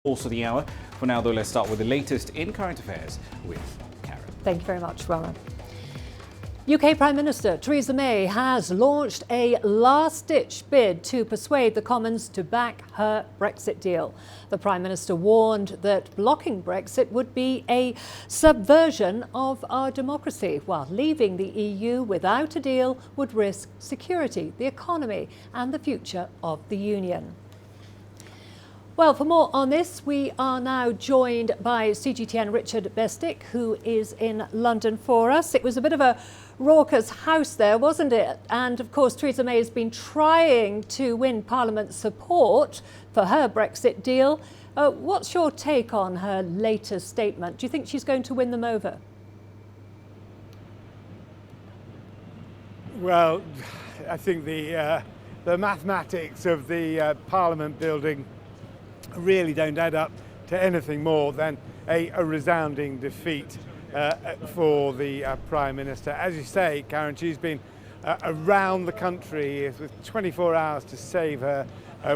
Also the hour. For now, though, let's start with the latest in current affairs with Karen. Thank you very much, Rana. UK Prime Minister Theresa May has launched a last-ditch bid to persuade the Commons to back her Brexit deal. The Prime Minister warned that blocking Brexit would be a subversion of our democracy, while leaving the EU without a deal would risk security, the economy and the future of the Union. Well, for more on this, we are now joined by CGTN Richard Bestick, who is in London for us. It was a bit of a raucous house there, wasn't it? And of course, Theresa May has been trying to win Parliament's support for her Brexit deal. What's your take on her latest statement? Do you think she's going to win them over? Well, I think the mathematics of the Parliament building really don't add up to anything more than a resounding defeat for the Prime Minister. As you say, Karen, she's been around the country with 24 hours to save her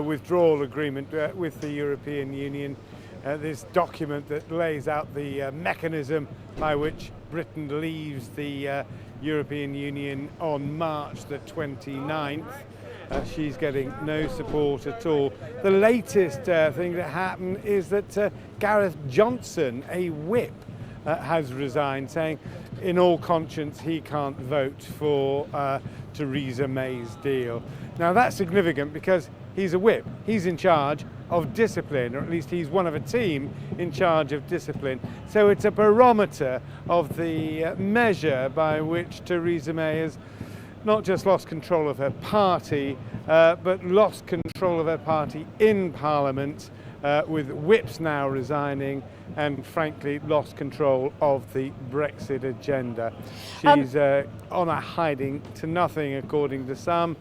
withdrawal agreement with the European Union. This document that lays out the mechanism by which Britain leaves the European Union on March the 29th. She's getting no support at all. The latest thing that happened is that Gareth Johnson, a whip, has resigned, saying in all conscience he can't vote for Theresa May's deal. Now that's significant because he's a whip. He's in charge of discipline, or at least he's one of a team in charge of discipline. So it's a barometer of the measure by which Theresa May has not just lost control of her party, but lost control of her party in Parliament, with whips now resigning, and frankly lost control of the Brexit agenda. She's on a hiding to nothing, according to some.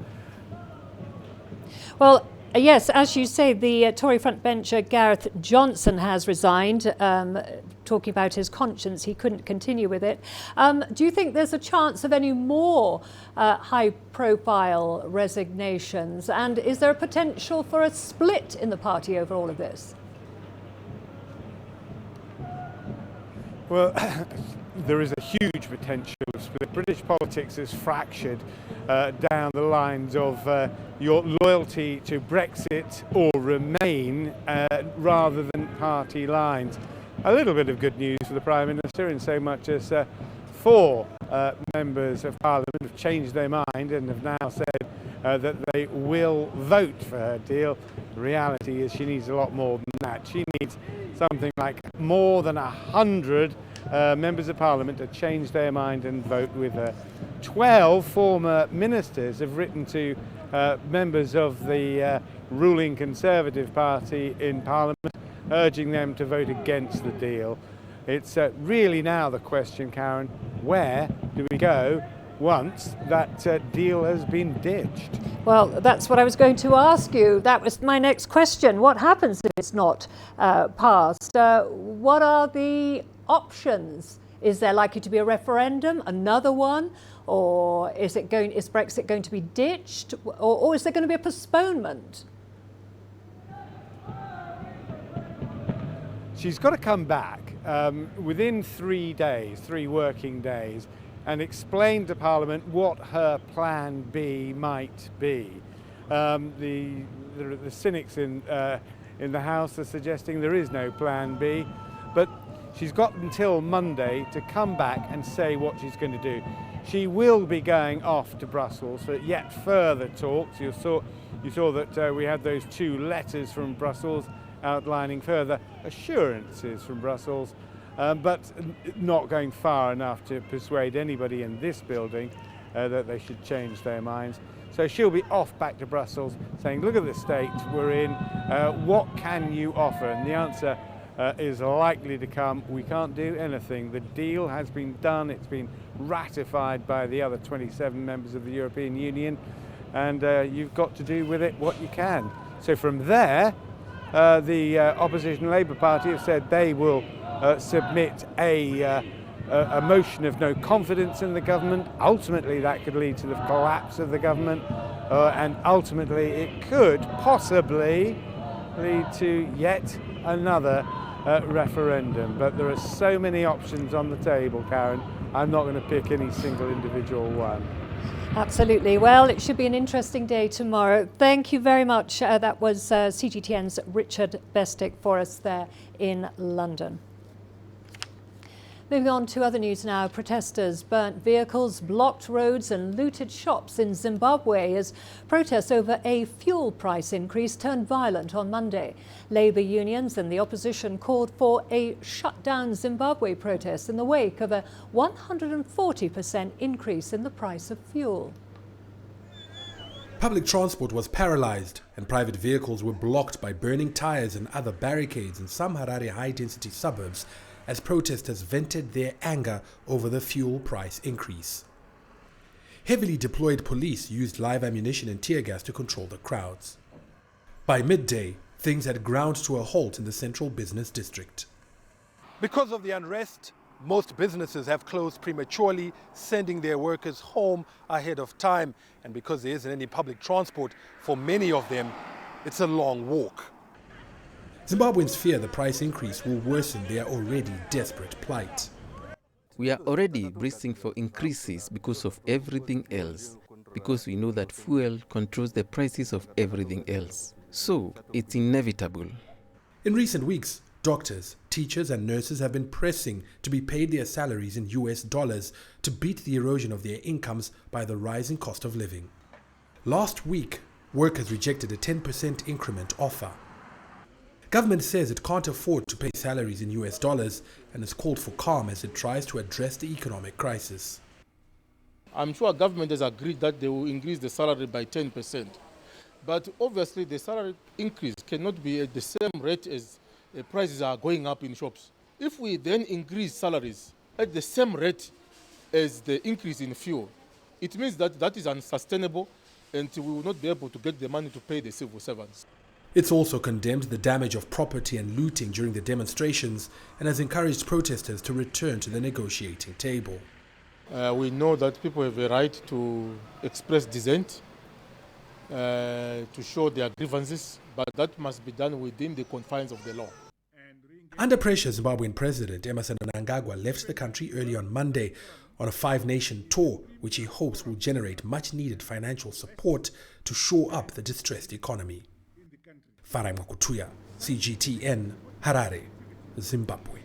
Well, yes, as you say, the Tory frontbencher Gareth Johnson has resigned, talking about his conscience. He couldn't continue with it. Do you think there's a chance of any more high-profile resignations? And is there a potential for a split in the party over all of this? Well, there is a huge potential split. British politics is fractured down the lines of your loyalty to Brexit or Remain rather than party lines. A little bit of good news for the Prime Minister in so much as 4 members of Parliament have changed their mind and have now said that they will vote for her deal. The reality is she needs a lot more than that. She needs something like more than 100 members of Parliament to change their mind and vote with her. 12 former ministers have written to members of the ruling Conservative Party in Parliament, urging them to vote against the deal. It's really now the question, Karen, where do we go once that deal has been ditched? Well, that's what I was going to ask you. That was my next question. What happens if it's not passed? What are the options? Is there likely to be a referendum, another one, or is Brexit going to be ditched, or is there going to be a postponement? She's got to come back within 3 days, 3 working days, and explain to Parliament what her plan B might be. The cynics in the House are suggesting there is no plan B, but she's got until Monday to come back and say what she's going to do. She will be going off to Brussels for yet further talks. You saw that we had those 2 letters from Brussels outlining further assurances from Brussels, but not going far enough to persuade anybody in this building that they should change their minds. So she'll be off back to Brussels saying, look at the state we're in, what can you offer? And the answer is likely to come, we can't do anything. The deal has been done, it's been ratified by the other 27 members of the European Union, and you've got to do with it what you can. So from there, the opposition Labour Party have said they will submit a motion of no confidence in the government. Ultimately, that could lead to the collapse of the government, and ultimately it could possibly lead to yet another referendum. But there are so many options on the table, Karen, I'm not going to pick any single individual one. Absolutely. Well, it should be an interesting day tomorrow. Thank you very much. That was CGTN's Richard Bestick for us there in London. Moving on to other news now. Protesters burnt vehicles, blocked roads and looted shops in Zimbabwe as protests over a fuel price increase turned violent on Monday. Labour unions and the opposition called for a shut-down Zimbabwe protest in the wake of a 140% increase in the price of fuel. Public transport was paralysed and private vehicles were blocked by burning tyres and other barricades in some Harare high-density suburbs as protesters vented their anger over the fuel price increase. Heavily deployed police used live ammunition and tear gas to control the crowds. By midday, things had ground to a halt in the central business district. Because of the unrest, most businesses have closed prematurely, sending their workers home ahead of time. And because there isn't any public transport, for many of them, it's a long walk. Zimbabweans fear the price increase will worsen their already desperate plight. We are already bracing for increases because of everything else, because we know that fuel controls the prices of everything else. So it's inevitable. In recent weeks, doctors, teachers and nurses have been pressing to be paid their salaries in US dollars to beat the erosion of their incomes by the rising cost of living. Last week, workers rejected a 10% increment offer. Government says it can't afford to pay salaries in US dollars and has called for calm as it tries to address the economic crisis. I'm sure government has agreed that they will increase the salary by 10%. But obviously the salary increase cannot be at the same rate as the prices are going up in shops. If we then increase salaries at the same rate as the increase in fuel, it means that that is unsustainable and we will not be able to get the money to pay the civil servants. It's also condemned the damage of property and looting during the demonstrations and has encouraged protesters to return to the negotiating table. We know that people have a right to express dissent, to show their grievances, but that must be done within the confines of the law. Under pressure, Zimbabwean President Emmerson Mnangagwa left the country early on Monday on a five-nation tour, which he hopes will generate much-needed financial support to shore up the distressed economy. Farai Mwakutuya, CGTN, Harare, Zimbabwe.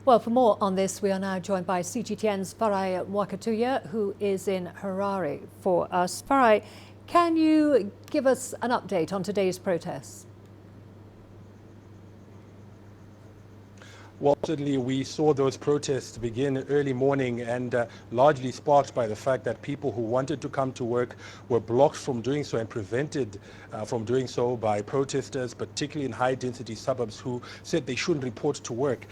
Well, for more on this, we are now joined by CGTN's Farai Mwakutuya, who is in Harare for us. Farai, can you give us an update on today's protests? Well, certainly we saw those protests begin early morning and largely sparked by the fact that people who wanted to come to work were blocked from doing so and prevented from doing so by protesters, particularly in high-density suburbs who said they shouldn't report to work.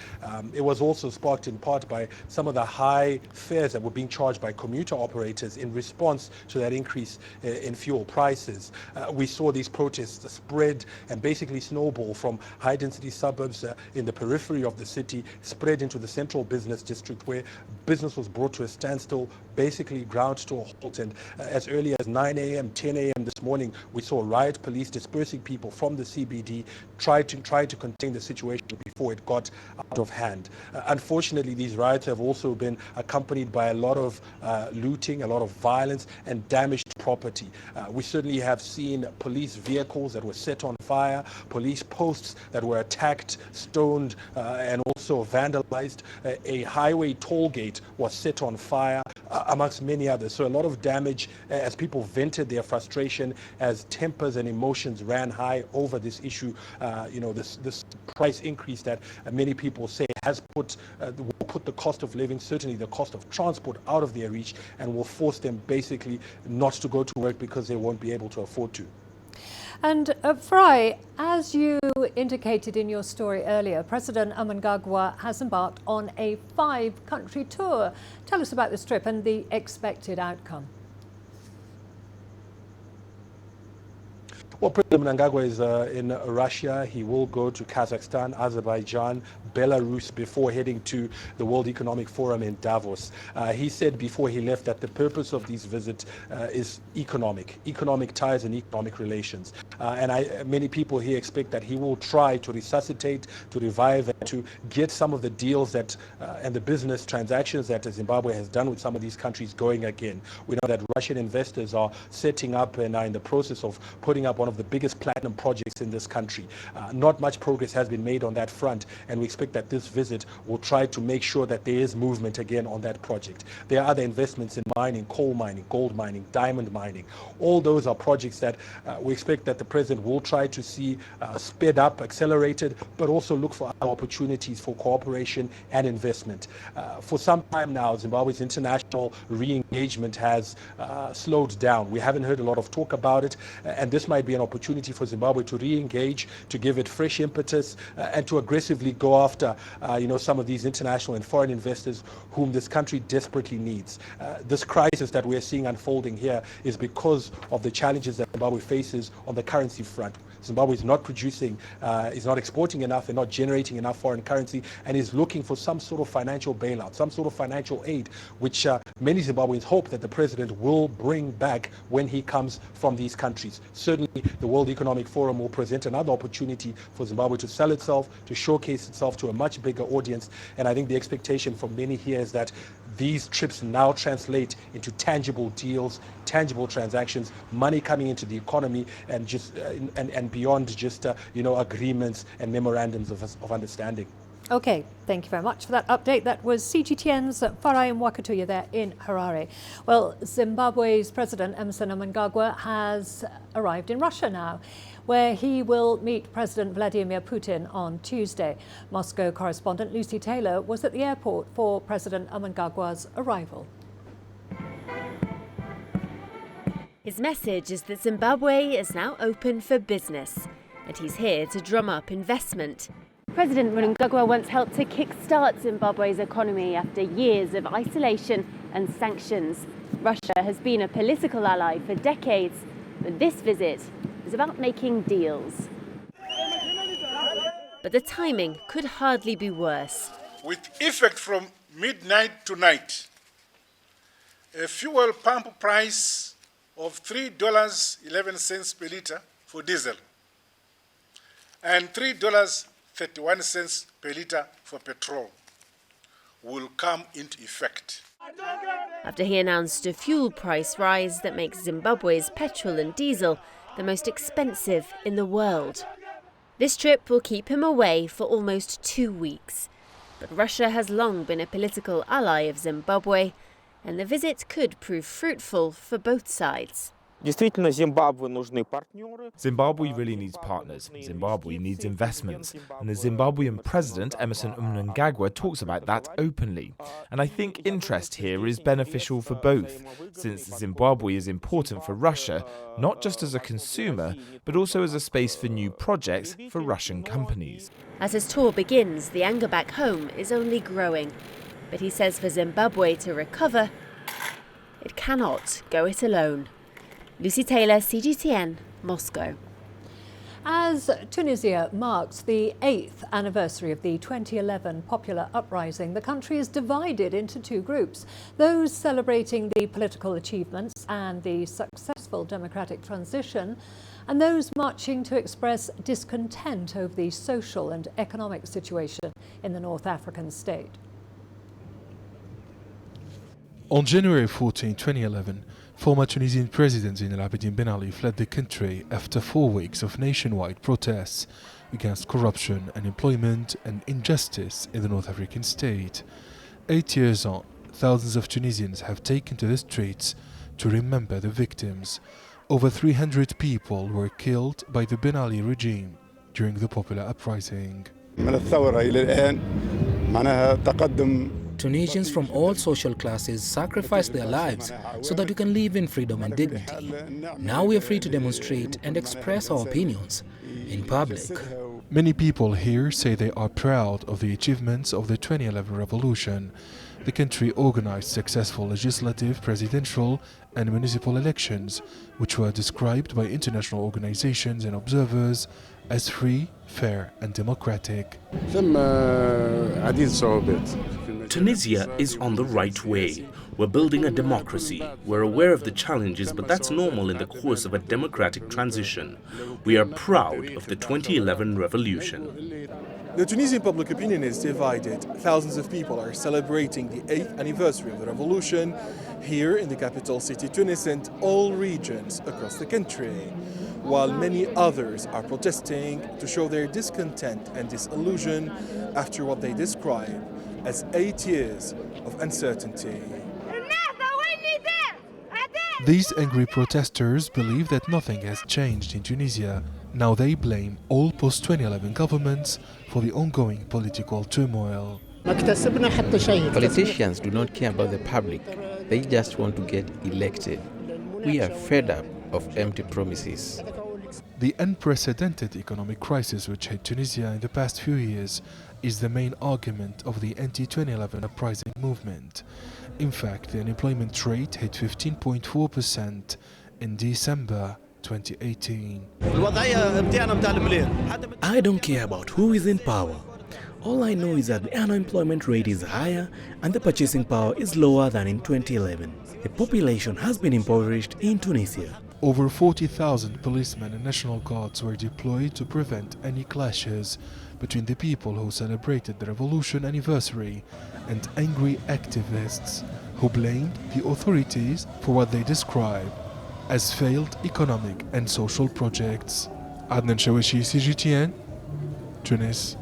It was also sparked in part by some of the high fares that were being charged by commuter operators in response to that increase in fuel prices. We saw these protests spread and basically snowball from high-density suburbs in the periphery of the city, spread into the central business district where business was brought to a standstill, basically ground to a halt. And as early as 9 a.m., 10 a.m. this morning, we saw riot police dispersing people from the CBD, try to contain the situation before it got out of hand. Unfortunately, these riots have also been accompanied by a lot of looting, a lot of violence and damaged property. We certainly have seen police vehicles that were set on fire, police posts that were attacked, stoned, and also vandalized. A highway toll gate was set on fire, amongst many others. So a lot of damage as people vented their frustration, as tempers and emotions ran high over this issue. This price increase that many people say has will put the cost of living, certainly the cost of transport, out of their reach and will force them basically not to go to work because they won't be able to afford to. And Farai, as you indicated in your story earlier, President Mnangagwa has embarked on a 5-country tour. Tell us about this trip and the expected outcome. Well, President Mnangagwa is in Russia. He will go to Kazakhstan, Azerbaijan, Belarus before heading to the World Economic Forum in Davos. He said before he left that the purpose of these visits is economic ties and economic relations. Many people here expect that he will try to resuscitate, to revive, and to get some of the deals that and the business transactions that Zimbabwe has done with some of these countries going again. We know that Russian investors are setting up and are in the process of putting up one of the biggest platinum projects in this country. Not much progress has been made on that front, and we expect that this visit will try to make sure that there is movement again on that project. There are other investments in mining, coal mining, gold mining, diamond mining. All those are projects that we expect that the president will try to see sped up, accelerated, but also look for other opportunities for cooperation and investment. For some time now, Zimbabwe's international re-engagement has slowed down. We haven't heard a lot of talk about it, and this might be an opportunity for Zimbabwe to re-engage, to give it fresh impetus, and to aggressively go after some of these international and foreign investors whom this country desperately needs. This crisis that we're seeing unfolding here is because of the challenges that Zimbabwe faces on the currency front. Zimbabwe is not producing, is not exporting enough and not generating enough foreign currency, and is looking for some sort of financial bailout, some sort of financial aid, which many Zimbabweans hope that the president will bring back when he comes from these countries. Certainly, the World Economic Forum will present another opportunity for Zimbabwe to sell itself, to showcase itself to a much bigger audience, and I think the expectation from many here is that these trips now translate into tangible deals, tangible transactions, money coming into the economy, and just and beyond just agreements and memorandums of understanding. Okay, thank you very much for that update. That was CGTN's Farai Mwakatuya there in Harare. Well, Zimbabwe's President Emmerson Mnangagwa has arrived in Russia now, where he will meet President Vladimir Putin on Tuesday. Moscow correspondent Lucy Taylor was at the airport for President Mnangagwa's arrival. His message is that Zimbabwe is now open for business, and he's here to drum up investment. President Mnangagwa once helped to kickstart Zimbabwe's economy after years of isolation and sanctions. Russia has been a political ally for decades, but this visit is about making deals. But the timing could hardly be worse. With effect from midnight tonight, a fuel pump price of $3.11 per litre for diesel and $3.31 per litre for petrol will come into effect. After he announced a fuel price rise that makes Zimbabwe's petrol and diesel the most expensive in the world. This trip will keep him away for almost 2 weeks. But Russia has long been a political ally of Zimbabwe, and the visit could prove fruitful for both sides. Zimbabwe really needs partners. Zimbabwe needs investments. And the Zimbabwean president, Emmerson Mnangagwa, talks about that openly. And I think interest here is beneficial for both, since Zimbabwe is important for Russia, not just as a consumer, but also as a space for new projects for Russian companies. As his tour begins, the anger back home is only growing. But he says for Zimbabwe to recover, it cannot go it alone. Lucy Taylor, CGTN, Moscow. As Tunisia marks the 8th anniversary of the 2011 popular uprising, the country is divided into two groups. Those celebrating the political achievements and the successful democratic transition, and those marching to express discontent over the social and economic situation in the North African state. On January 14, 2011, former Tunisian President Zine El Abidine Ben Ali fled the country after 4 weeks of nationwide protests against corruption, unemployment and injustice in the North African state. 8 years on, thousands of Tunisians have taken to the streets to remember the victims. Over 300 people were killed by the Ben Ali regime during the popular uprising. Tunisians from all social classes sacrificed their lives so that we can live in freedom and dignity. Now we are free to demonstrate and express our opinions in public. Many people here say they are proud of the achievements of the 2011 revolution. the country organized successful legislative, presidential and municipal elections, which were described by international organizations and observers as free, fair and democratic. Tunisia is on the right way. We're building a democracy. We're aware of the challenges, but that's normal in the course of a democratic transition. We are proud of the 2011 revolution. The Tunisian public opinion is divided. Thousands of people are celebrating the 8th anniversary of the revolution here in the capital city Tunis and all regions across the country, while many others are protesting to show their discontent and disillusion after what they describe as 8 years of uncertainty. These angry protesters believe that nothing has changed in Tunisia. Now they blame all post-2011 governments for the ongoing political turmoil. Politicians do not care about the public. They just want to get elected. We are fed up of empty promises. The unprecedented economic crisis which hit Tunisia in the past few years is the main argument of the anti-2011 uprising movement. In fact, the unemployment rate hit 15.4% in December 2018. I don't care about who is in power. All I know is that the unemployment rate is higher and the purchasing power is lower than in 2011. The population has been impoverished in Tunisia. Over 40,000 policemen and National Guards were deployed to prevent any clashes between the people who celebrated the revolution anniversary and angry activists who blamed the authorities for what they described as failed economic and social projects. Adnan Shawishi, CGTN, Tunis.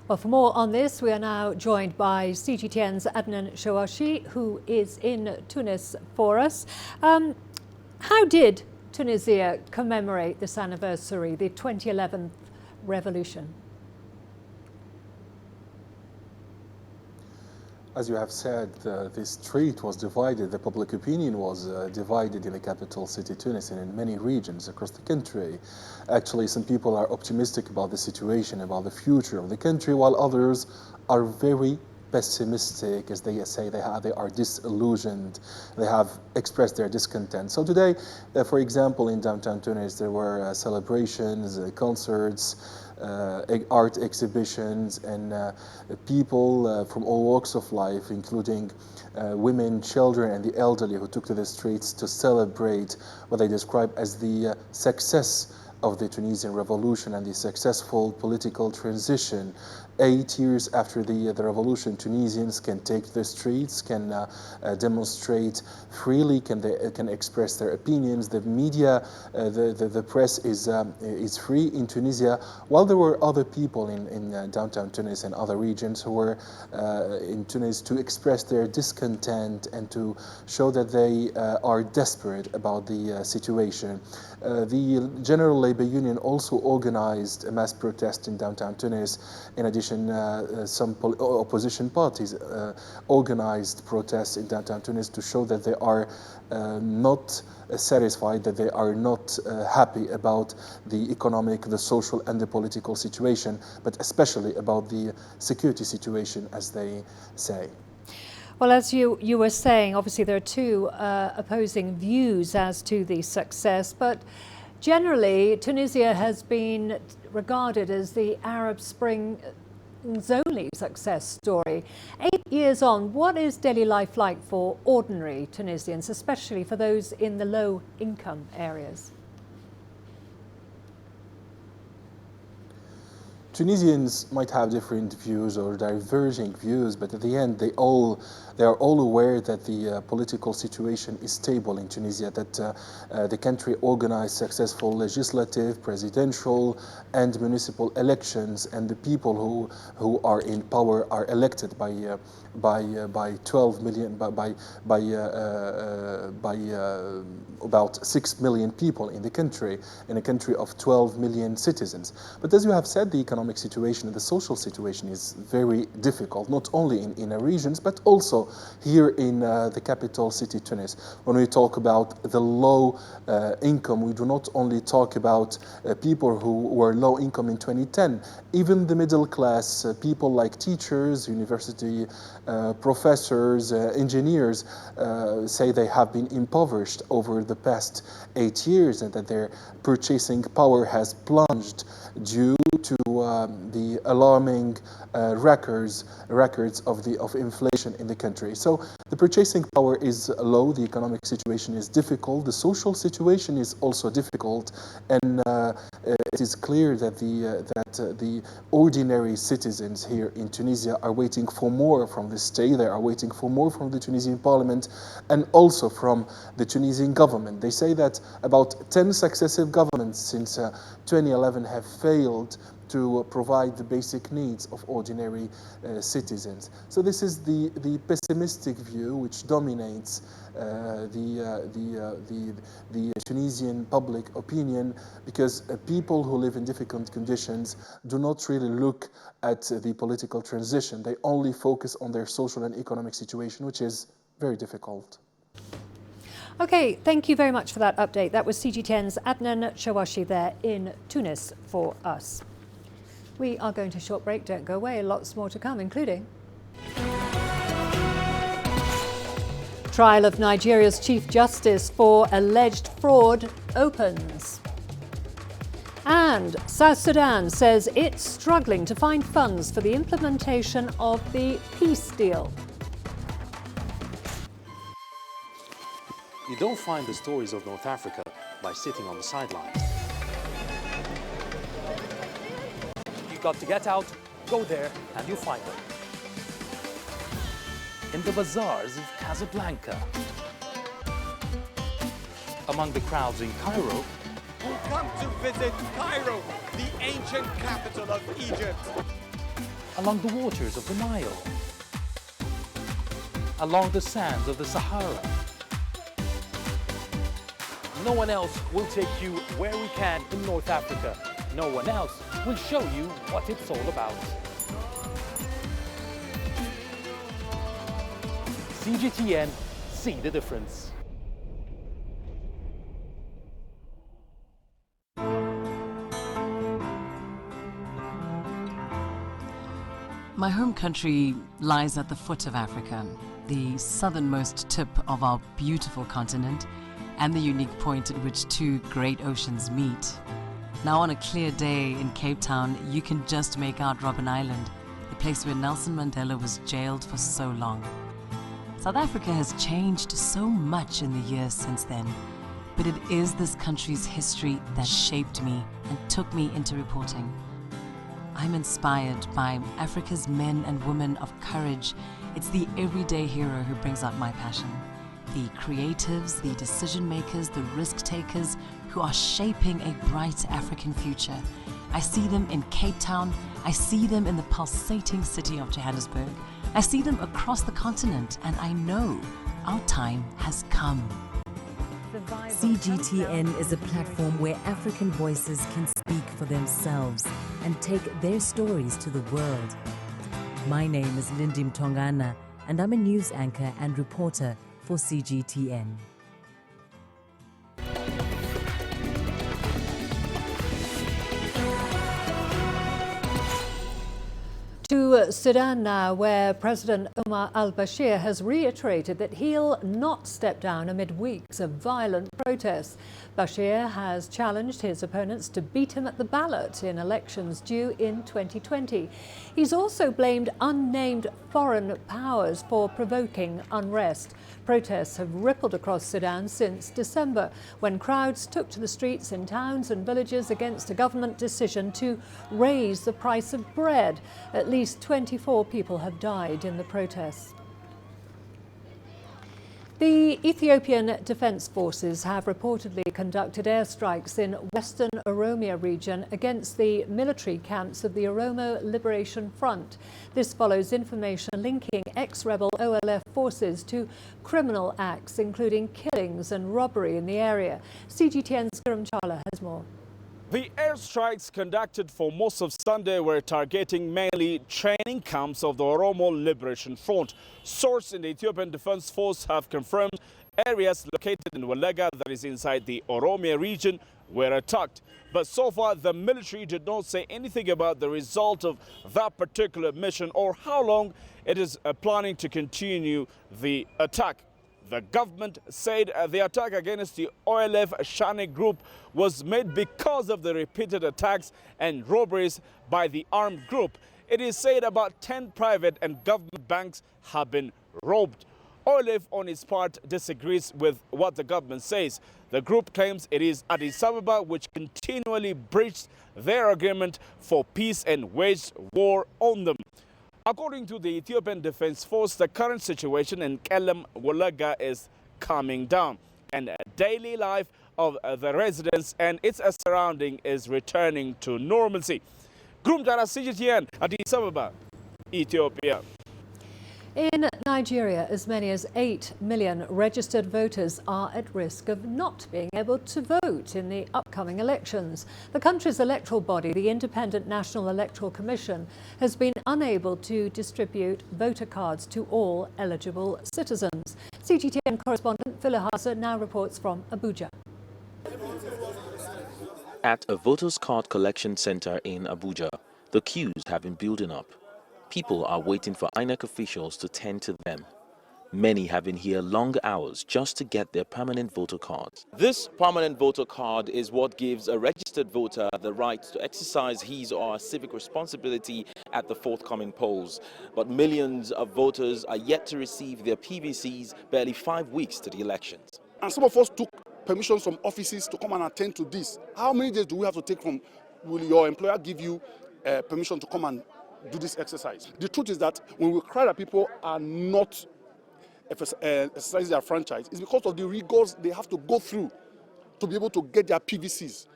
Well, for more on this, we are now joined by CGTN's Adnan Shawishi, who is in Tunis for us. How did Tunisia commemorate this anniversary, the 2011 revolution? As you have said, the street was divided, the public opinion was divided in the capital city Tunis and in many regions across the country. Actually, some people are optimistic about the situation, about the future of the country, while others are very pessimistic, as they say. They are disillusioned, they have expressed their discontent. So today, for example, in downtown Tunis, there were celebrations, concerts, art exhibitions, and people from all walks of life, including women, children and the elderly, who took to the streets to celebrate what they describe as the success of the Tunisian revolution and the successful political transition. 8 years after the revolution, Tunisians can take the streets, can demonstrate freely, can express their opinions. The media, the press is free in Tunisia, while there were other people in downtown Tunis and other regions who were in Tunis to express their discontent and to show that they are desperate about the situation. The General Labour Union also organized a mass protest in downtown Tunis. In addition, some opposition parties organized protests in downtown Tunis to show that they are not satisfied, that they are not happy about the economic, the social and the political situation, but especially about the security situation, as they say. Well, as you were saying, obviously there are two opposing views as to the success, but generally Tunisia has been regarded as the Arab Spring's only success story. 8 years on, what is daily life like for ordinary Tunisians, especially for those in the low-income areas? Tunisians might have different views or diverging views, but at the end they are all aware that the political situation is stable in Tunisia, that the country organized successful legislative, presidential and municipal elections, and the people who are in power are elected by 12 million, by about 6 million people in the country, in a country of 12 million citizens. But as you have said, the economic economic situation and the social situation is very difficult, not only in inner regions, but also here in the capital city, Tunis. When we talk about the low income, we do not only talk about people who were low income in 2010. Even the middle class, people like teachers, university professors, engineers, say they have been impoverished over the past 8 years and that their purchasing power has plunged due to the alarming records of inflation in the country. So the purchasing power is low, the economic situation is difficult, the social situation is also difficult, and it is clear that the ordinary citizens here in Tunisia are waiting for more from the state, they are waiting for more from the Tunisian parliament and also from the Tunisian government. They say that about 10 successive governments since 2011 have failed to provide the basic needs of ordinary citizens. So this is the pessimistic view which dominates the Tunisian public opinion, because people who live in difficult conditions do not really look at the political transition. They only focus on their social and economic situation, which is very difficult. Okay, thank you very much for that update. That was CGTN's Adnan Shawashi there in Tunis for us. We are going to a short break. Don't go away. Lots more to come, including trial of Nigeria's Chief Justice for alleged fraud opens. And South Sudan says it's struggling to find funds for the implementation of the peace deal. You don't find the stories of North Africa by sitting on the sidelines. You've got to get out, go there, and you'll find them. In the bazaars of Casablanca. Among the crowds in Cairo. Who come to visit Cairo, the ancient capital of Egypt. Along the waters of the Nile. Along the sands of the Sahara. No one else will take you where we can in North Africa. No one else will show you what it's all about. CGTN, see the difference. My home country lies at the foot of Africa, the southernmost tip of our beautiful continent, and the unique point at which two great oceans meet. Now on a clear day in Cape Town, you can just make out Robben Island, the place where Nelson Mandela was jailed for so long. South Africa has changed so much in the years since then, but it is this country's history that shaped me and took me into reporting. I'm inspired by Africa's men and women of courage. It's the everyday hero who brings out my passion. The creatives, the decision makers, the risk takers who are shaping a bright African future. I see them in Cape Town. I see them in the pulsating city of Johannesburg. I see them across the continent, and I know our time has come. CGTN is a platform where African voices can speak for themselves and take their stories to the world. My name is Lindy Mtongana, and I'm a news anchor and reporter for CGTN. To Sudan now, where President Omar al-Bashir has reiterated that he'll not step down amid weeks of violent protests. Bashir has challenged his opponents to beat him at the ballot in elections due in 2020. He's also blamed unnamed foreign powers for provoking unrest. Protests have rippled across Sudan since December, when crowds took to the streets in towns and villages against a government decision to raise the price of bread. At least 24 people have died in the protests. The Ethiopian Defence Forces have reportedly conducted airstrikes in western Oromia region against the military camps of the Oromo Liberation Front. This follows information linking ex-rebel OLF forces to criminal acts, including killings and robbery in the area. CGTN's Kiram Chala has more. The airstrikes conducted for most of Sunday were targeting mainly training camps of the Oromo Liberation Front. Sources in the Ethiopian Defense Force have confirmed areas located in Walega, that is inside the Oromia region, were attacked. But so far, the military did not say anything about the result of that particular mission or how long it is planning to continue the attack. The government said the attack against the OLF Shani group was made because of the repeated attacks and robberies by the armed group. It is said about 10 private and government banks have been robbed. OLF, on its part, disagrees with what the government says. The group claims it is Addis Ababa which continually breached their agreement for peace and waged war on them. According to the Ethiopian Defense Force, the current situation in Kelem Walega is calming down, and daily life of the residents and its surrounding is returning to normalcy. Grumjara CGTN, Addis Ababa, Ethiopia. In Nigeria, as many as 8 million registered voters are at risk of not being able to vote in the upcoming elections. The country's electoral body, the Independent National Electoral Commission, has been unable to distribute voter cards to all eligible citizens. CGTN correspondent Philahasa now reports from Abuja. At a voters' card collection center in Abuja, the queues have been building up. People are waiting for INEC officials to tend to them. Many have been here long hours just to get their permanent voter cards. This permanent voter card is what gives a registered voter the right to exercise his or her civic responsibility at the forthcoming polls. But millions of voters are yet to receive their PVCs barely 5 weeks to the elections. And some of us took permissions from offices to come and attend to this. How many days do we have to take from, will your employer give you permission to come and do this exercise? The truth is that when we cry that people are not exercising their franchise, it's because of the rigors they have to go through to be able to get their PVCs.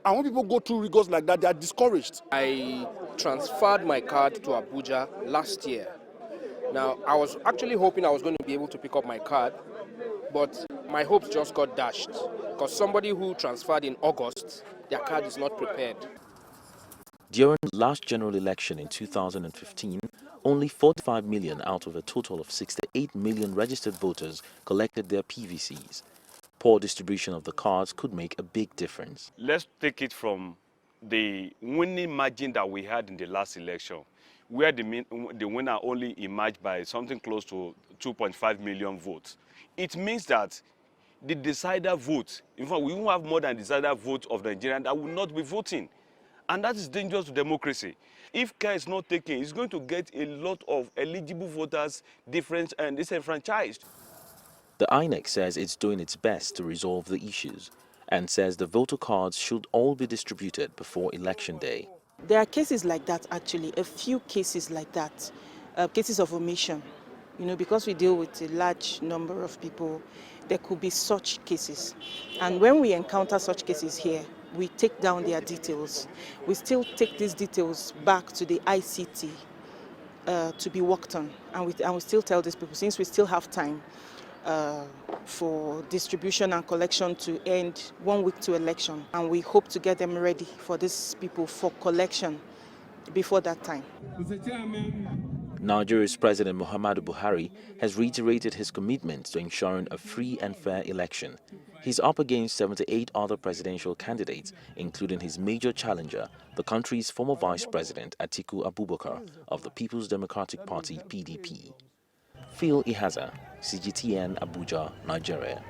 And when people go through rigors like that, they are discouraged. I transferred my card to Abuja last year. Now, I was actually hoping I was going to be able to pick up my card, but my hopes just got dashed because somebody who transferred in August, their card is not prepared. During the last general election in 2015, only 45 million out of a total of 68 million registered voters collected their PVCs. Poor distribution of the cards could make a big difference. Let's take it from the winning margin that we had in the last election, where the winner only emerged by something close to 2.5 million votes. It means that the decider vote, in fact, we won't have more than decider vote of Nigerians that will not be voting. And that is dangerous to democracy. If care is not taken, it's going to get a lot of eligible voters different and disenfranchised. The INEC says it's doing its best to resolve the issues and says the voter cards should all be distributed before election day. There are cases like that, actually, a few cases like that, cases of omission. You know, because we deal with a large number of people, there could be such cases. And when we encounter such cases here, we take down their details. We still take these details back to the ICT to be worked on. And we still tell these people, since we still have time for distribution and collection to end 1 week to election, and we hope to get them ready for these people for collection before that time. Nigeria's President Muhammadu Buhari has reiterated his commitment to ensuring a free and fair election. He's up against 78 other presidential candidates, including his major challenger, the country's former Vice President Atiku Abubakar of the People's Democratic Party (PDP). Phil Ihaza, CGTN, Abuja, Nigeria.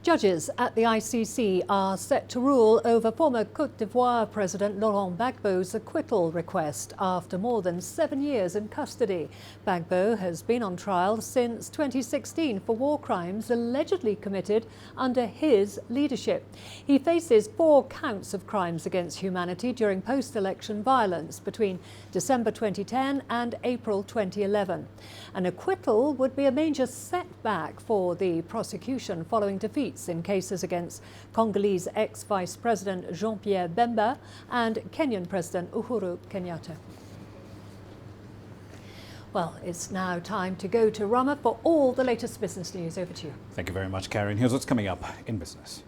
Judges at the ICC are set to rule over former Côte d'Ivoire President Laurent Gbagbo's acquittal request after more than 7 years in custody. Gbagbo has been on trial since 2016 for war crimes allegedly committed under his leadership. He faces 4 counts of crimes against humanity during post-election violence between December 2010 and April 2011. An acquittal would be a major setback for the prosecution following defeats in cases against Congolese ex-Vice President Jean-Pierre Bemba and Kenyan President Uhuru Kenyatta. Well, it's now time to go to Rama for all the latest business news. Over to you. Thank you very much, Karen. Here's what's coming up in business.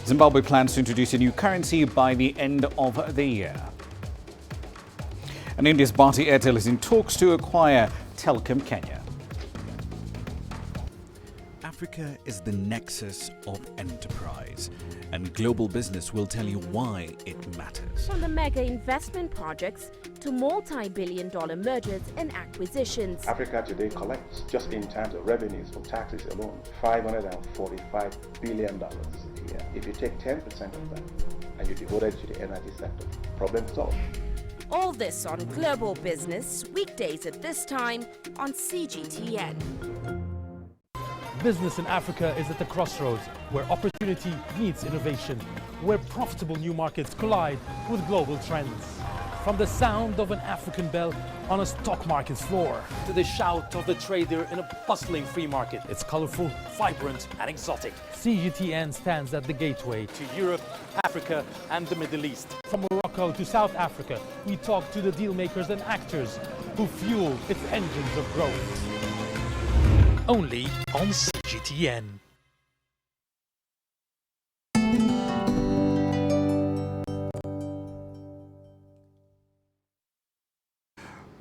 Zimbabwe plans to introduce a new currency by the end of the year. And India's Bharti Airtel is in talks to acquire Telkom Kenya. Africa is the nexus of enterprise, and global business will tell you why it matters. From the mega investment projects to multi-billion-dollar mergers and acquisitions. Africa today collects, just in terms of revenues from taxes alone, $545 billion a year. If you take 10% of that and you devote it to the energy sector, problem solved. All this on Global Business, weekdays at this time on CGTN. Business in Africa is at the crossroads, where opportunity meets innovation, where profitable new markets collide with global trends. From the sound of an African bell on a stock market's floor, to the shout of the trader in a bustling free market. It's colorful, vibrant, and exotic. CGTN stands at the gateway to Europe, Africa, and the Middle East. From Morocco to South Africa, we talk to the deal makers and actors who fuel its engines of growth. Only on CGTN.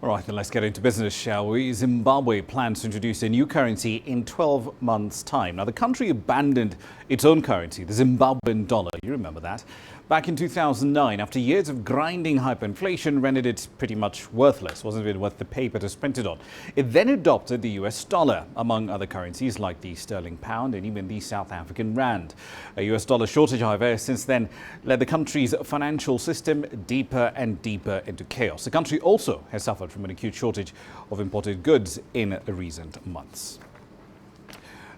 All right, then let's get into business, shall we? Zimbabwe plans to introduce a new currency in 12 months' time. Now, the country abandoned its own currency, the Zimbabwean dollar. You remember that? Back in 2009, after years of grinding hyperinflation rendered it pretty much worthless, wasn't even worth the paper it was printed on. It then adopted the US dollar, among other currencies like the sterling pound and even the South African rand. A US dollar shortage, however, has since then led the country's financial system deeper and deeper into chaos. The country also has suffered from an acute shortage of imported goods in recent months.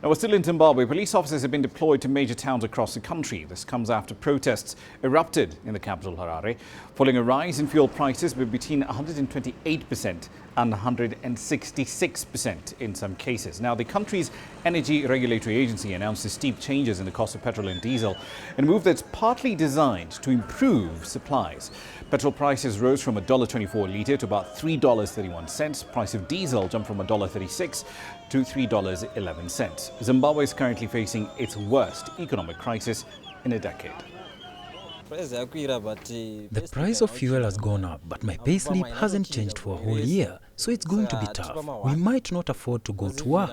Now, we're still in Zimbabwe. Police officers have been deployed to major towns across the country. This comes after protests erupted in the capital, Harare, following a rise in fuel prices between 128% and 166% in some cases. Now, the country's energy regulatory agency announced the steep changes in the cost of petrol and diesel, in a move that's partly designed to improve supplies. Petrol prices rose from $1.24 a litre to about $3.31. Price of diesel jumped from $1.36 to $3.11. Zimbabwe is currently facing its worst economic crisis in a decade. The price of fuel has gone up, but my payslip hasn't changed for a whole year, so it's going to be tough. We might not afford to go to work.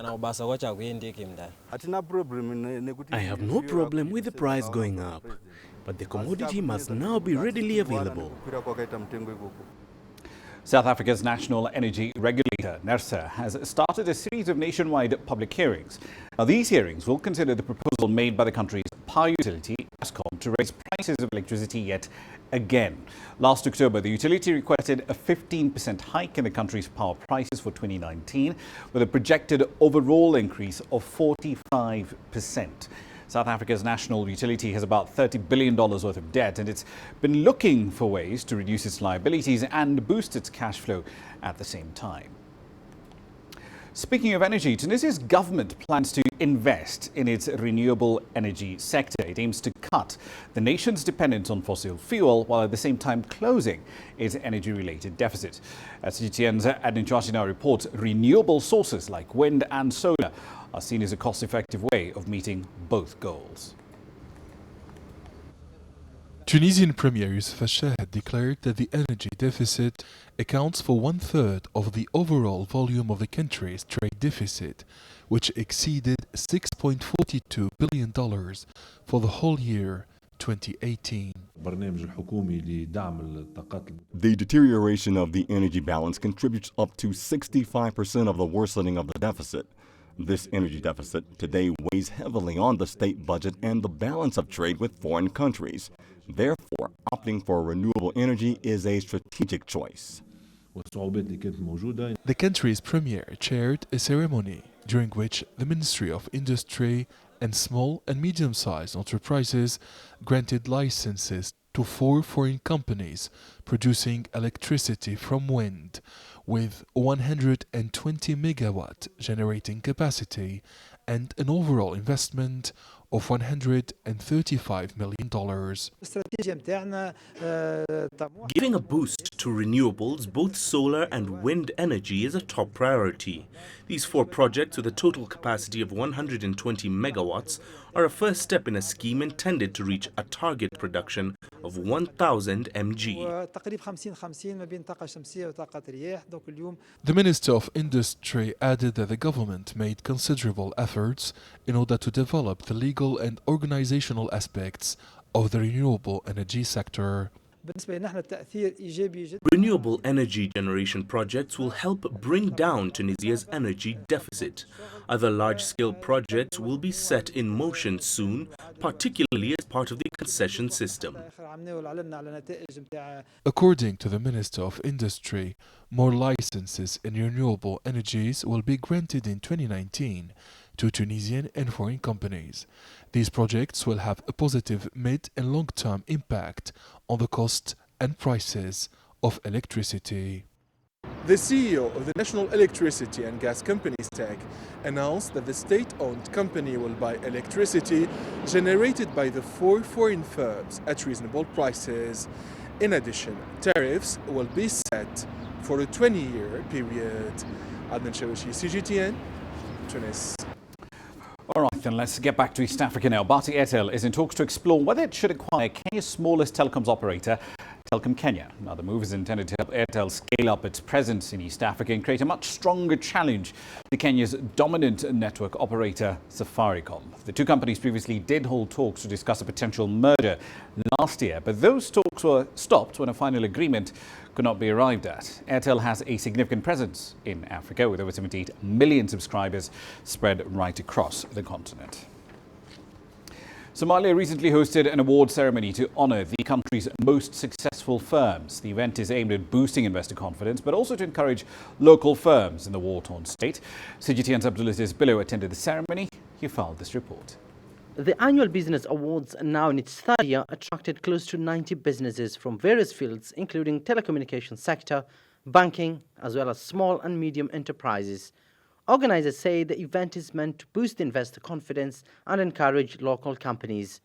I have no problem with the price going up, but the commodity must now be readily available. South Africa's national energy regulator, NERSA, has started a series of nationwide public hearings. Now, these hearings will consider the proposal made by the country's power utility, Eskom, to raise prices of electricity yet again. Last October, the utility requested a 15% hike in the country's power prices for 2019, with a projected overall increase of 45%. South Africa's national utility has about $30 billion worth of debt, and it's been looking for ways to reduce its liabilities and boost its cash flow at the same time. Speaking of energy, Tunisia's government plans to invest in its renewable energy sector. It aims to cut the nation's dependence on fossil fuel while at the same time closing its energy-related deficit. As CGTN's Adnan Chachina reports, renewable sources like wind and solar are seen as a cost-effective way of meeting both goals. Tunisian Premier Youssef El-Shahd declared that the energy deficit accounts for 1/3 of the overall volume of the country's trade deficit, which exceeded $6.42 billion for the whole year 2018. The deterioration of the energy balance contributes up to 65% of the worsening of the deficit. This energy deficit today weighs heavily on the state budget and the balance of trade with foreign countries. Therefore, opting for renewable energy is a strategic choice. The country's premier chaired a ceremony during which the Ministry of Industry and Small and Medium-Sized Enterprises granted licenses to 4 foreign companies producing electricity from wind, with 120 megawatt generating capacity and an overall investment of $135 million. Giving a boost to renewables, both solar and wind energy, is a top priority. These 4 projects, with a total capacity of 120 megawatts, are a first step in a scheme intended to reach a target production of 1,000 mg. The Minister of Industry added that the government made considerable efforts in order to develop the legal and organizational aspects of the renewable energy sector. Renewable energy generation projects will help bring down Tunisia's energy deficit. Other large-scale projects will be set in motion soon, particularly as part of the concession system. According to the Minister of Industry, more licenses in renewable energies will be granted in 2019 to Tunisian and foreign companies. These projects will have a positive mid- and long-term impact on the cost and prices of electricity. The CEO of the National Electricity and Gas Company STEC announced that the state-owned company will buy electricity generated by the 4 foreign firms at reasonable prices. In addition, tariffs will be set for a 20-year period. Adnan Shawishi, CGTN, Tunis. All right, then let's get back to East Africa now. Bharti Airtel is in talks to explore whether it should acquire Kenya's smallest telecoms operator, Telecom Kenya. Now, the move is intended to help Airtel scale up its presence in East Africa and create a much stronger challenge to Kenya's dominant network operator, Safaricom. The two companies previously did hold talks to discuss a potential merger last year, but those talks were stopped when a final agreement could not be arrived at. Airtel has a significant presence in Africa with over 78 million subscribers spread right across the continent. Somalia recently hosted an award ceremony to honour the country's most successful firms. The event is aimed at boosting investor confidence, but also to encourage local firms in the war-torn state. CGTN's Abdulaziz Billo attended the ceremony. He filed this report. The annual Business Awards, now in its third year, attracted close to 90 businesses from various fields, including telecommunications sector, banking, as well as small and medium enterprises. Organizers say the event is meant to boost investor confidence and encourage local companies.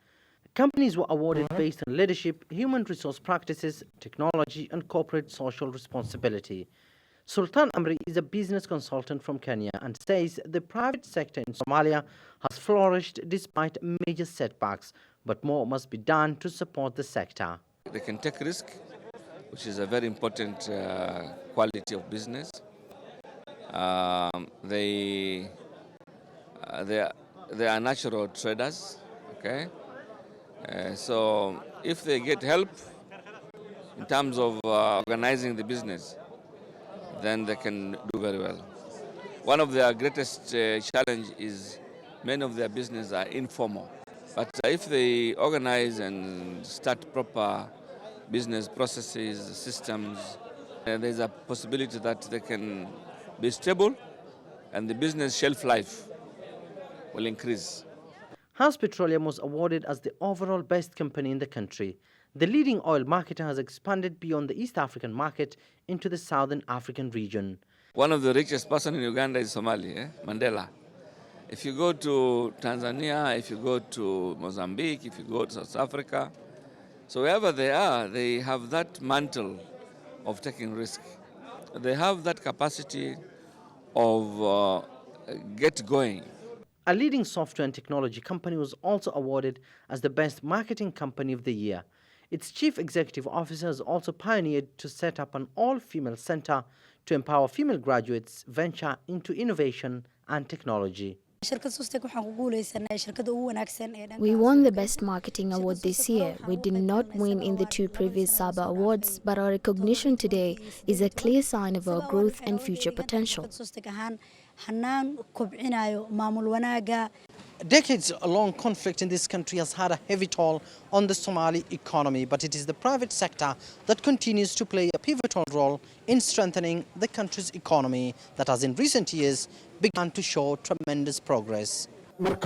Companies were awarded based on leadership, human resource practices, technology, and corporate social responsibility. Sultan Amri is a business consultant from Kenya and says the private sector in Somalia has flourished despite major setbacks, but more must be done to support the sector. They can take risk, which is a very important quality of business. They are natural traders, okay? So if they get help in terms of organizing the business, then they can do very well. One of their greatest challenge is many of their business are informal. But if they organize and start proper business processes, systems, there's a possibility that they can be stable and the business shelf life will increase. House Petroleum was awarded as the overall best company in the country. The leading oil marketer has expanded beyond the East African market into the Southern African region. One of the richest person in Uganda is Somali, Mandela. If you go to Tanzania, if you go to Mozambique, if you go to South Africa, so wherever they are, they have that mantle of taking risk. They have that capacity of get going. A leading software and technology company was also awarded as the best marketing company of the year. Its chief executive officer has also pioneered to set up an all-female center to empower female graduates venture into innovation and technology. We won the Best Marketing Award this year. We did not win in the two previous SABA awards, but our recognition today is a clear sign of our growth and future potential. Decades-long conflict in this country has had a heavy toll on the Somali economy, but it is the private sector that continues to play a pivotal role in strengthening the country's economy that has in recent years begun to show tremendous progress. The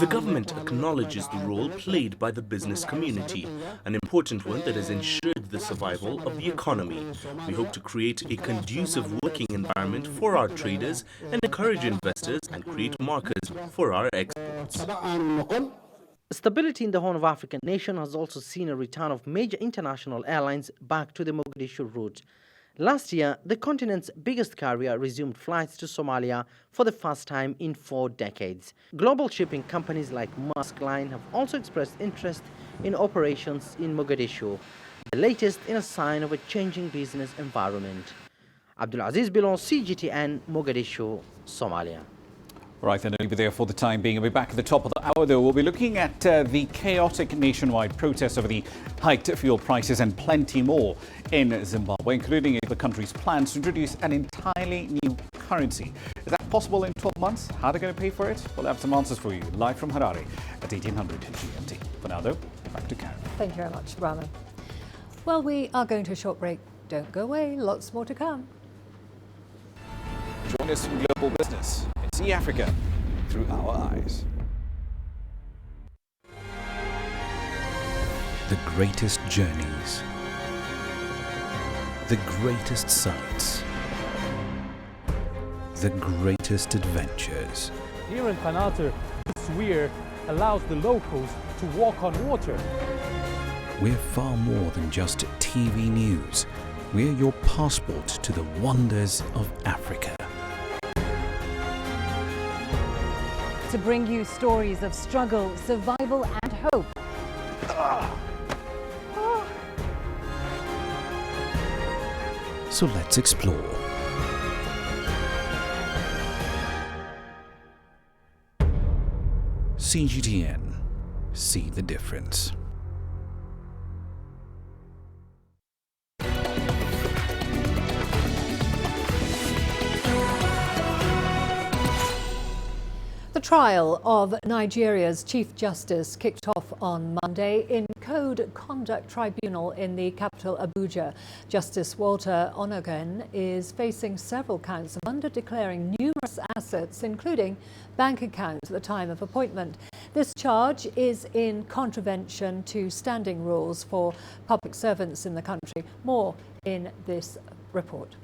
government acknowledges the role played by the business community, an important one that has ensured the survival of the economy. We hope to create a conducive working environment for our traders and encourage investors and create markets for our exports. Stability in the Horn of Africa nation has also seen a return of major international airlines back to the Mogadishu route. Last year, the continent's biggest carrier resumed flights to Somalia for the first time in 4 decades. Global shipping companies like Maersk Line have also expressed interest in operations in Mogadishu, the latest in a sign of a changing business environment. Abdulaziz Bilon, CGTN, Mogadishu, Somalia. Right, then, I'll be there for the time being. We'll be back at the top of the hour, though. We'll be looking at the chaotic nationwide protests over the hiked fuel prices and plenty more in Zimbabwe, including the country's plans to introduce an entirely new currency. Is that possible in 12 months? How are they going to pay for it? We'll have some answers for you live from Harare at 1800 GMT. For now, though, back to Karen. Thank you very much, Brahma. Well, we are going to a short break. Don't go away. Lots more to come. Join us in Global Business. See Africa through our eyes. The greatest journeys, the greatest sights, the greatest adventures. Here in Qanater, this weir allows the locals to walk on water. We're far more than just TV news. We're your passport to the wonders of Africa. To bring you stories of struggle, survival and hope. So let's explore. CGTN. See the difference. The trial of Nigeria's Chief Justice kicked off on Monday in Code Conduct Tribunal in the capital Abuja. Justice Walter Onogen is facing several counts of under-declaring numerous assets, including bank accounts at the time of appointment. This charge is in contravention to standing rules for public servants in the country. More in this report.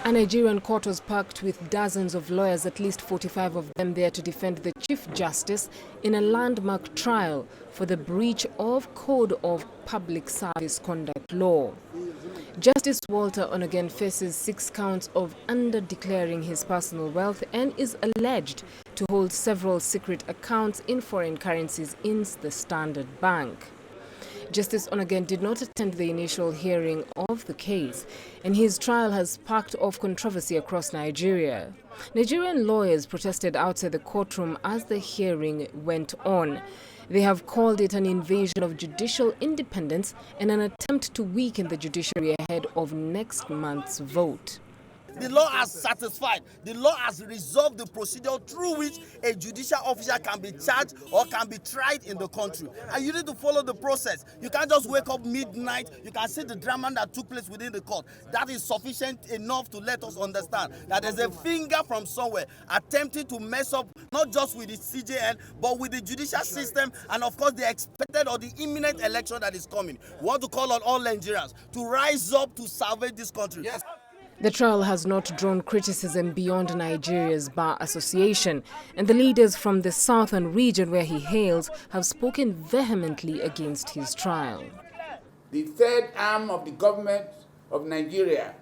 A Nigerian court was packed with dozens of lawyers, at least 45 of them there to defend the Chief Justice in a landmark trial for the breach of Code of Public Service Conduct Law. Justice Walter Onogen faces 6 counts of under-declaring his personal wealth and is alleged to hold several secret accounts in foreign currencies in the Standard Bank. Justice Onogen did not attend the initial hearing of the case, and his trial has sparked off controversy across Nigeria. Nigerian lawyers protested outside the courtroom as the hearing went on. They have called it an invasion of judicial independence and an attempt to weaken the judiciary ahead of next month's vote. The law has satisfied. The law has resolved the procedure through which a judicial officer can be charged or can be tried in the country. And you need to follow the process. You can't just wake up midnight. You can see the drama that took place within the court. That is sufficient enough to let us understand that there's a finger from somewhere attempting to mess up not just with the CJN, but with the judicial system and, of course, the expected or the imminent election that is coming. We want to call on all Nigerians to rise up to salvage this country. Yes. The trial has not drawn criticism beyond Nigeria's Bar Association, and the leaders from the southern region where he hails have spoken vehemently against his trial. The third arm of the government of Nigeria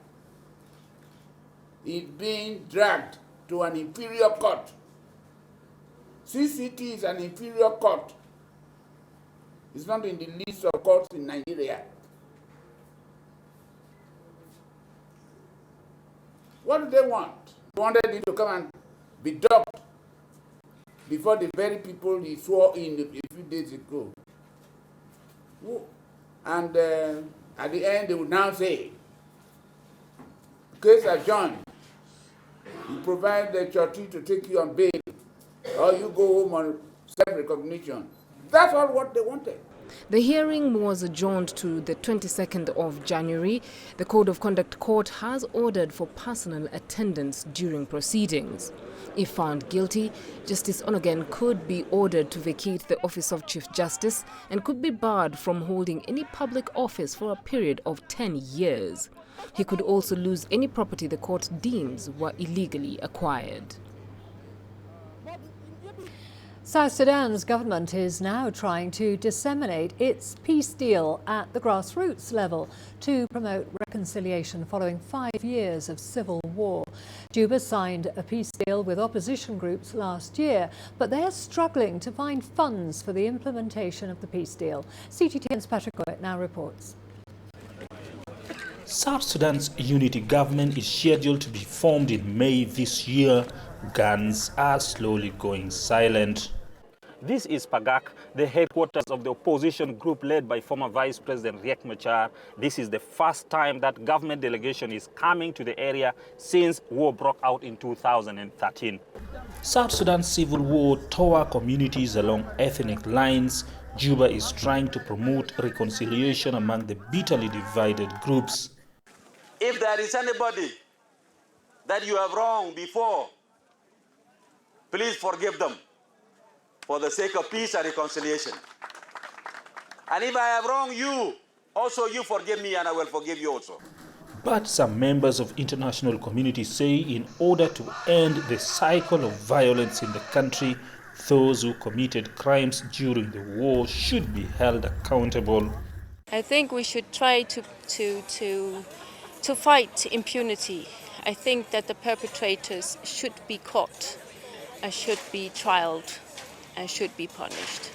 is being dragged to an inferior court. CCT is an inferior court. It's not in the list of courts in Nigeria. What do they want? They wanted it to come and be docked before the very people he swore in a few days ago. And at the end, they would now say, case adjourned. You provide the charity to take you on bail, or you go home on self-recognition. That's all what they wanted. The hearing was adjourned to the 22nd of January. The Code of Conduct Court has ordered for personal attendance during proceedings. If found guilty, Justice Onogen could be ordered to vacate the office of Chief Justice and could be barred from holding any public office for a period of 10 years. He could also lose any property the court deems were illegally acquired. South Sudan's government is now trying to disseminate its peace deal at the grassroots level to promote reconciliation following 5 years of civil war. Juba signed a peace deal with opposition groups last year, but they're struggling to find funds for the implementation of the peace deal. CGTN's Patrick Goyet now reports. South Sudan's unity government is scheduled to be formed in May this year. Guns are slowly going silent. This is Pagak, the headquarters of the opposition group led by former Vice President Riek Machar. This is the first time that government delegation is coming to the area since war broke out in 2013. South Sudan's civil war tore communities along ethnic lines. Juba is trying to promote reconciliation among the bitterly divided groups. If there is anybody that you have wronged before, please forgive them for the sake of peace and reconciliation. And if I have wronged you, also you forgive me and I will forgive you also. But some members of international community say in order to end the cycle of violence in the country, those who committed crimes during the war should be held accountable. I think we should try to fight impunity. I think that the perpetrators should be caught, should be trialed, and should be punished.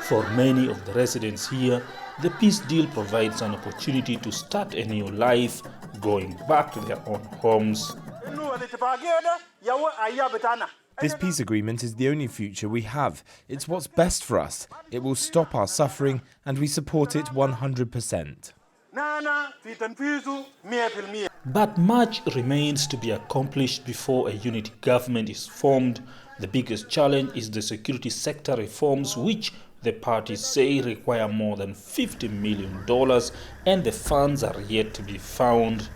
For many of the residents here, the peace deal provides an opportunity to start a new life, going back to their own homes. This peace agreement is the only future we have. It's what's best for us. It will stop our suffering, and we support it 100%. But much remains to be accomplished before a unity government is formed. The biggest challenge is the security sector reforms, which the parties say require more than $50 million, and the funds are yet to be found.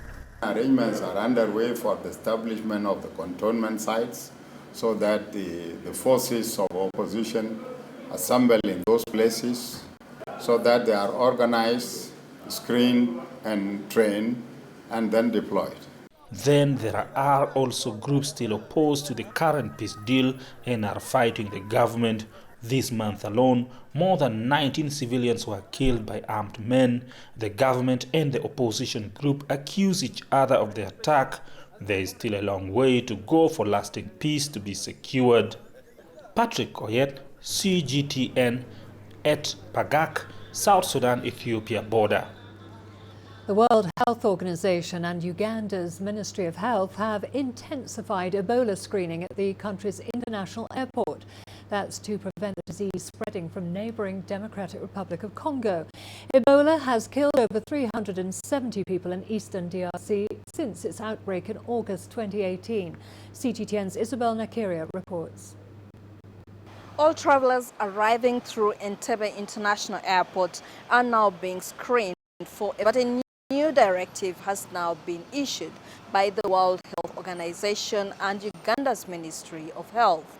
Arrangements are underway for the establishment of the cantonment sites so that the forces of opposition assemble in those places so that they are organized, screened and trained and then deployed. Then there are also groups still opposed to the current peace deal and are fighting the government. This month alone, more than 19 civilians were killed by armed men. The government and the opposition group accuse each other of the attack. There is still a long way to go for lasting peace to be secured. Patrick Goyet, CGTN, at Pagak, South Sudan-Ethiopia border. The World Health Organization and Uganda's Ministry of Health have intensified Ebola screening at the country's international airport. That's to prevent the disease spreading from neighbouring Democratic Republic of Congo. Ebola has killed over 370 people in eastern DRC since its outbreak in August 2018. CGTN's Isabel Nakiria reports. All travellers arriving through Entebbe International Airport are now being screened for, but a new directive has now been issued by the World Health Organization and Uganda's Ministry of Health.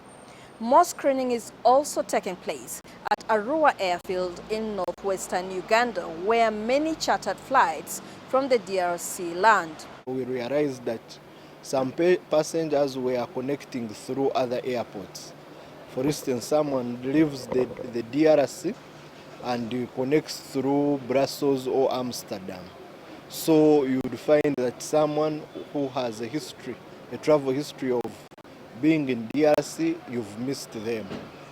More screening is also taking place at Arua Airfield in northwestern Uganda, where many chartered flights from the DRC land. We realized that some passengers were connecting through other airports. For instance, someone leaves the DRC and connects through Brussels or Amsterdam. So you would find that someone who has a travel history of being in DRC, you've missed them.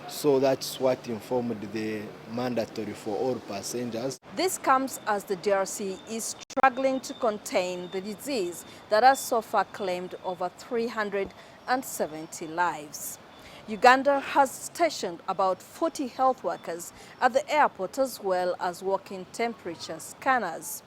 So that's what informed the mandatory for all passengers. This comes as the DRC is struggling to contain the disease that has so far claimed over 370 lives. Uganda has stationed about 40 health workers at the airport as well as walking temperature scanners.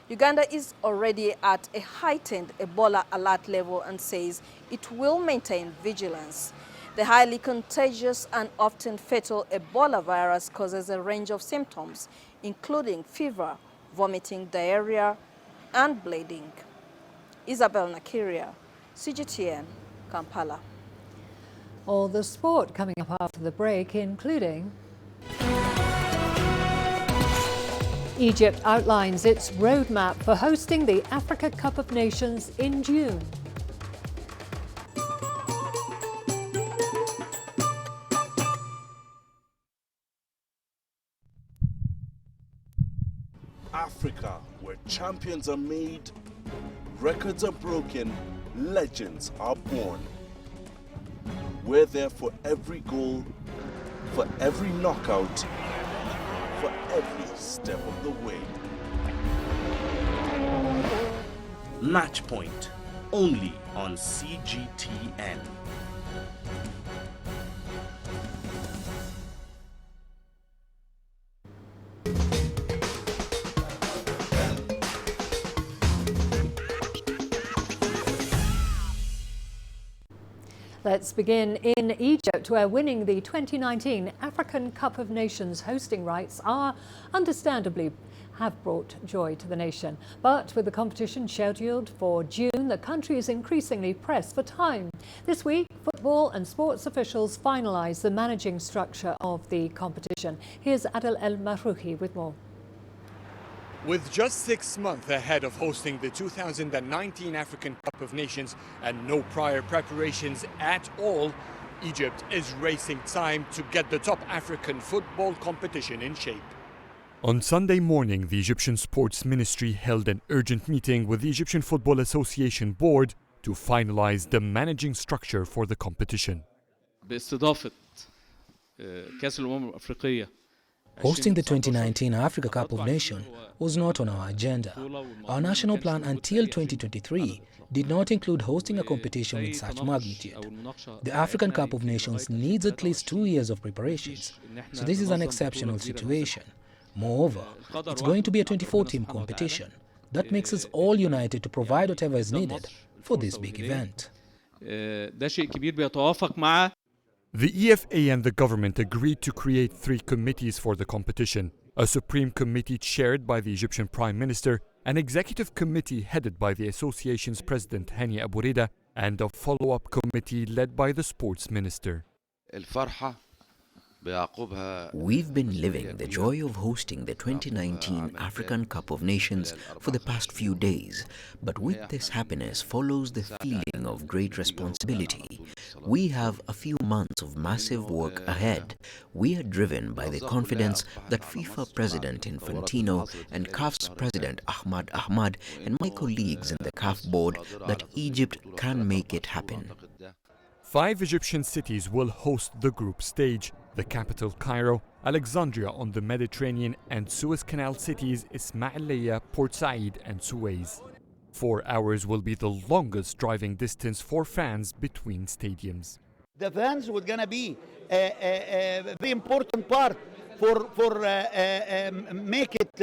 Uganda is already at a heightened Ebola alert level and says it will maintain vigilance. The highly contagious and often fatal Ebola virus causes a range of symptoms, including fever, vomiting, diarrhea, and bleeding. Isabel Nakiria, CGTN, Kampala. All the sport coming up after the break, including Egypt outlines its roadmap for hosting the Africa Cup of Nations in June. Africa, where champions are made, records are broken, legends are born. We're there for every goal, for every knockout, for every step of the way. Match Point, only on CGTN. Let's begin in Egypt, where winning the 2019 African Cup of Nations hosting rights understandably have brought joy to the nation. But with the competition scheduled for June, the country is increasingly pressed for time. This week, football and sports officials finalised the managing structure of the competition. Here's Adel El Mahrouhi with more. With just 6 months ahead of hosting the 2019 African Cup of Nations and no prior preparations at all, Egypt is racing time to get the top African football competition in shape. On Sunday morning, the Egyptian Sports Ministry held an urgent meeting with the Egyptian Football Association Board to finalize the managing structure for the competition. Hosting the 2019 Africa Cup of Nations was not on our agenda. Our national plan until 2023 did not include hosting a competition with such magnitude. The African Cup of Nations needs at least 2 years of preparations, so this is an exceptional situation. Moreover, it's going to be a 24-team competition. That makes us all united to provide whatever is needed for this big event. The EFA and the government agreed to create 3 committees for the competition: a Supreme Committee chaired by the Egyptian Prime Minister, an Executive Committee headed by the association's President Hani Abu Rida, and a follow-up committee led by the Sports Minister. We've been living the joy of hosting the 2019 African Cup of Nations for the past few days, but with this happiness follows the feeling of great responsibility. We have a few months of massive work ahead. We are driven by the confidence that FIFA President Infantino and CAF's President Ahmad Ahmad and my colleagues in the CAF board that Egypt can make it happen. 5 Egyptian cities will host the group stage: the capital Cairo, Alexandria on the Mediterranean, and Suez Canal cities Ismailia, Port Said and Suez. 4 hours will be the longest driving distance for fans between stadiums. The fans were going to be a very important part for make it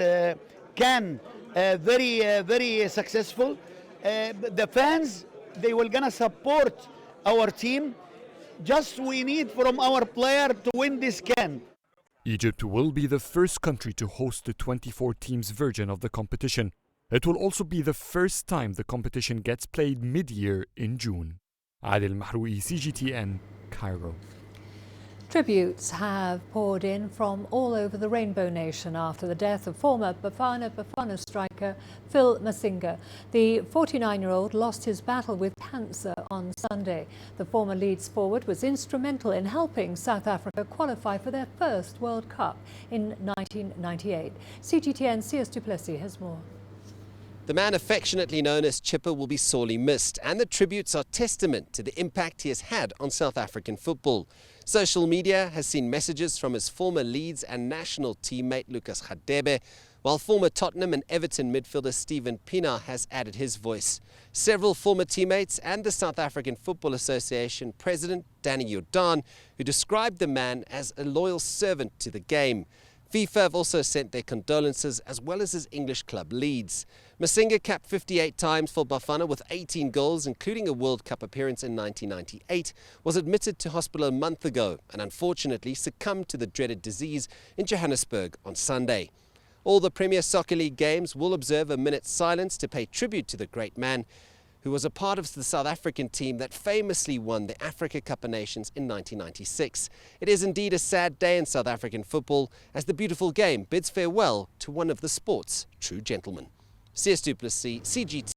very successful. The fans, they were going to support our team. Just we need from our player to win this can. Egypt will be the first country to host the 24 teams version of the competition. It will also be the first time the competition gets played mid-year in June. Adel Mahroui, CGTN, Cairo. Tributes have poured in from all over the Rainbow Nation after the death of former Bafana striker Phil Masinga. The 49-year-old lost his battle with cancer on Sunday. The former Leeds forward was instrumental in helping South Africa qualify for their first World Cup in 1998. CGTN CS du Plessis has more. The man affectionately known as Chipper will be sorely missed, and the tributes are testament to the impact he has had on South African football. Social media has seen messages from his former Leeds and national teammate Lucas Radebe, while former Tottenham and Everton midfielder Steven Pienaar has added his voice. Several former teammates and the South African Football Association president Danny Jordan, who described the man as a loyal servant to the game. FIFA have also sent their condolences, as well as his English club Leeds. Masinga capped 58 times for Bafana with 18 goals, including a World Cup appearance in 1998, was admitted to hospital a month ago and unfortunately succumbed to the dreaded disease in Johannesburg on Sunday. All the Premier Soccer League games will observe a minute's silence to pay tribute to the great man, who was a part of the South African team that famously won the Africa Cup of Nations in 1996. It is indeed a sad day in South African football, as the beautiful game bids farewell to one of the sport's true gentlemen. CS du Plessis, CGT.